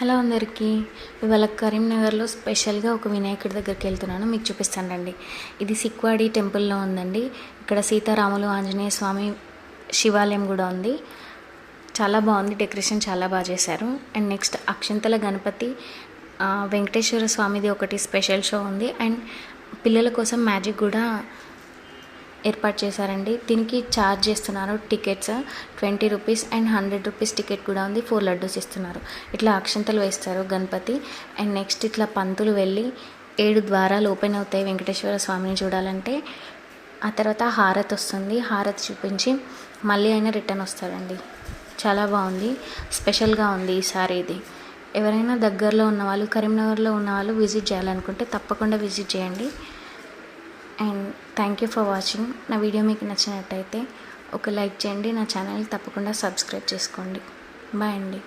Hello అందరికీ. ఇవాళ కరీంనగర్లో స్పెషల్గా ఒక వినాయకుడి దగ్గరికి వెళ్తున్నాను, మీకు చూపిస్తానండి. ఇది సిక్వాడి టెంపుల్లో ఉందండి. ఇక్కడ సీతారాములు, ఆంజనేయ స్వామి శివాలయం కూడా ఉంది. చాలా బాగుంది, డెకరేషన్ చాలా బాగా చేశారు. అండ్ నెక్స్ట్ అక్షింతల గణపతి, వెంకటేశ్వర స్వామిది ఒకటి స్పెషల్ షో ఉంది. అండ్ పిల్లల కోసం మ్యాజిక్ కూడా ఏర్పాటు చేశారండి. దీనికి ఛార్జ్ చేస్తున్నారు tickets 20 rupees and 100 rupees ticket కూడా ఉంది. 4 లడ్డూస్ ఇస్తున్నారు. ఇట్లా అక్షంతలు వేస్తారు గణపతి. అండ్ నెక్స్ట్ ఇట్లా పంతులు వెళ్ళి 7 ద్వారాలు ఓపెన్ అవుతాయి వెంకటేశ్వర స్వామిని చూడాలంటే. ఆ తర్వాత హారతి వస్తుంది, హారతి చూపించి మళ్ళీ అయినా రిటర్న్ వస్తారండి. చాలా బాగుంది, స్పెషల్గా ఉంది ఈసారి ఇది. ఎవరైనా దగ్గరలో ఉన్న వాళ్ళు, కరీంనగర్లో ఉన్న వాళ్ళు విజిట్ చేయాలనుకుంటే తప్పకుండా విజిట్ చేయండి. And thank you for watching. నా వీడియో మీకు నచ్చినట్టయితే ఒక లైక్ చేయండి, నా ఛానల్ని తప్పకుండా సబ్స్క్రైబ్ చేసుకోండి. బాయ్ అండి.